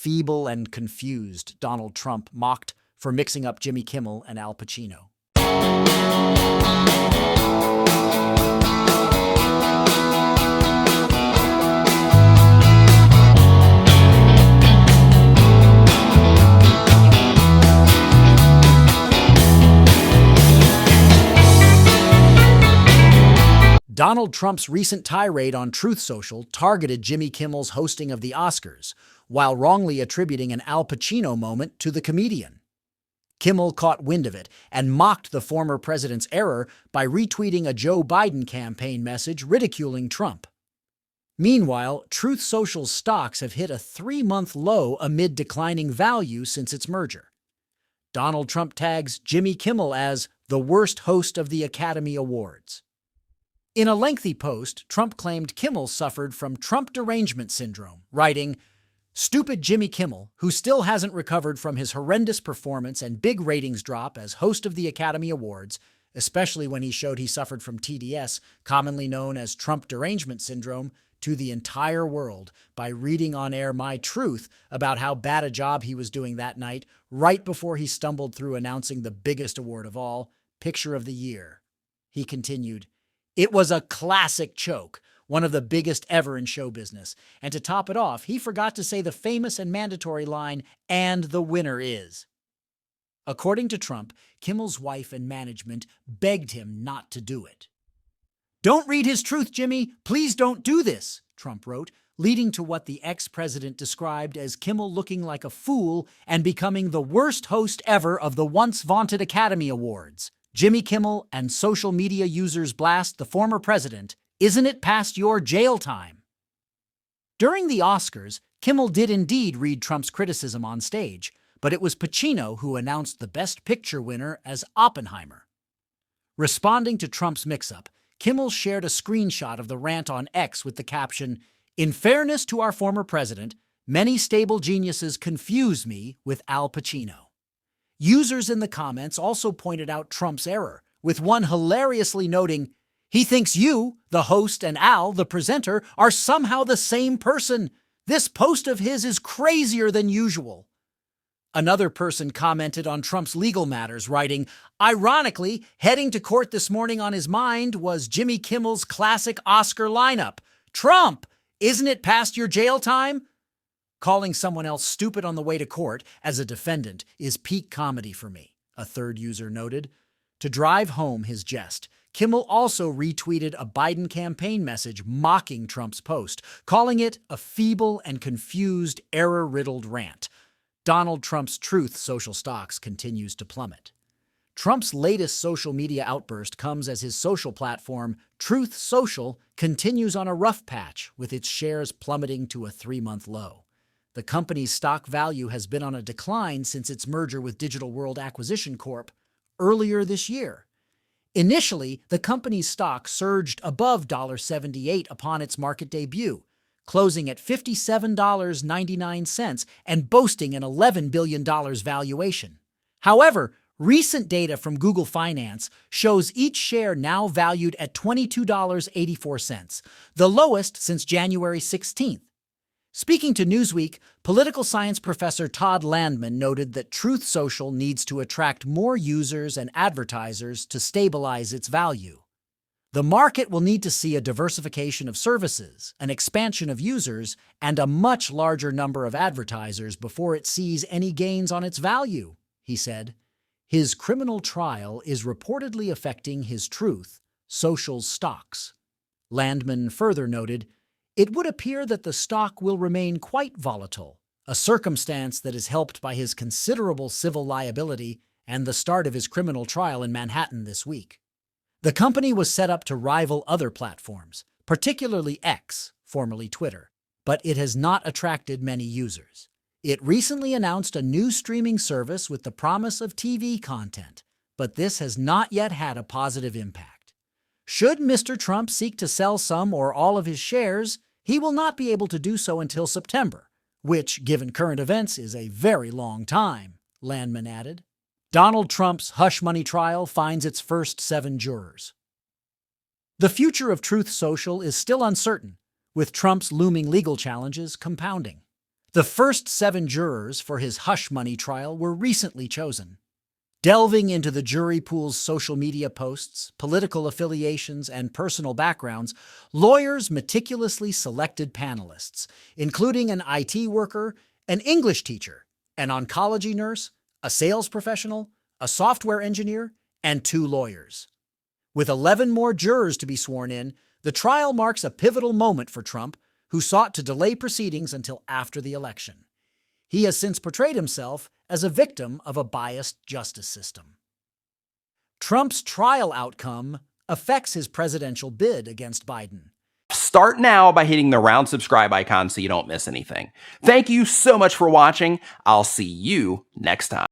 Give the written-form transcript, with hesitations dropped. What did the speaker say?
feeble and confused, Donald Trump mocked for mixing up Jimmy Kimmel and Al Pacino. Donald Trump's recent tirade on Truth Social targeted Jimmy Kimmel's hosting of the Oscars, while wrongly attributing an Al Pacino moment to the comedian. Kimmel caught wind of it and mocked the former president's error by retweeting a Joe Biden campaign message ridiculing Trump. Meanwhile, Truth Social's stocks have hit a 3-month low amid declining value since its merger. Donald Trump tags Jimmy Kimmel as the worst host of the Academy Awards. In a lengthy post, Trump claimed Kimmel suffered from Trump derangement syndrome, writing, "Stupid Jimmy Kimmel, who still hasn't recovered from his horrendous performance and big ratings drop as host of the Academy Awards, especially when he showed he suffered from TDS, commonly known as Trump derangement syndrome, to the entire world by reading on air my truth about how bad a job he was doing that night, right before he stumbled through announcing the biggest award of all, Picture of the Year." He continued, "It was a classic choke, one of the biggest ever in show business. And to top it off, he forgot to say the famous and mandatory line, 'and the winner is.'" According to Trump, Kimmel's wife and management begged him not to do it. "Don't read his truth, Jimmy. Please don't do this," Trump wrote, leading to what the ex-president described as Kimmel looking like a fool and becoming the worst host ever of the once-vaunted Academy Awards. Jimmy Kimmel and social media users blast the former president, "Isn't it past your jail time?" During the Oscars, Kimmel did indeed read Trump's criticism on stage, but it was Pacino who announced the Best Picture winner as Oppenheimer. Responding to Trump's mix-up, Kimmel shared a screenshot of the rant on X with the caption, "In fairness to our former president, many stable geniuses confuse me with Al Pacino." Users in the comments also pointed out Trump's error, with one hilariously noting, "He thinks you, the host, and Al, the presenter, are somehow the same person. This post of his is crazier than usual." Another person commented on Trump's legal matters, writing, "Ironically, heading to court this morning on his mind was Jimmy Kimmel's classic Oscar lineup. Trump, isn't it past your jail time?" Calling someone else stupid on the way to court as a defendant is peak comedy for me, a third user noted. To drive home his jest, Kimmel also retweeted a Biden campaign message mocking Trump's post, calling it a feeble and confused, error-riddled rant. Donald Trump's Truth Social stocks continues to plummet. Trump's latest social media outburst comes as his social platform, Truth Social, continues on a rough patch, with its shares plummeting to a 3-month low. The company's stock value has been on a decline since its merger with Digital World Acquisition Corp. Earlier this year. Initially, the company's stock surged above $78 upon its market debut, closing at $57.99 and boasting an $11 billion valuation. However, recent data from Google Finance shows each share now valued at $22.84, the lowest since January 16th. Speaking to Newsweek, political science professor Todd Landman noted that Truth Social needs to attract more users and advertisers to stabilize its value. The market will need to see a diversification of services, an expansion of users, and a much larger number of advertisers before it sees any gains on its value, he said. His criminal trial is reportedly affecting his Truth Social's stocks. Landman further noted, "It would appear that the stock will remain quite volatile, a circumstance that is helped by his considerable civil liability and the start of his criminal trial in Manhattan this week." The company was set up to rival other platforms, particularly X, formerly Twitter, but it has not attracted many users. It recently announced a new streaming service with the promise of TV content, but this has not yet had a positive impact. Should Mr. Trump seek to sell some or all of his shares, he will not be able to do so until September, which, given current events, is a very long time, Landman added. Donald Trump's hush money trial finds its first 7 jurors. The future of Truth Social is still uncertain, with Trump's looming legal challenges compounding. The first 7 jurors for his hush money trial were recently chosen. Delving into the jury pool's social media posts, political affiliations, and personal backgrounds, lawyers meticulously selected panelists, including an IT worker, an English teacher, an oncology nurse, a sales professional, a software engineer, and 2 lawyers. With 11 more jurors to be sworn in, the trial marks a pivotal moment for Trump, who sought to delay proceedings until after the election. He has since portrayed himself as a victim of a biased justice system. Trump's trial outcome affects his presidential bid against Biden. Start now by hitting the round subscribe icon so you don't miss anything. Thank you so much for watching. I'll see you next time.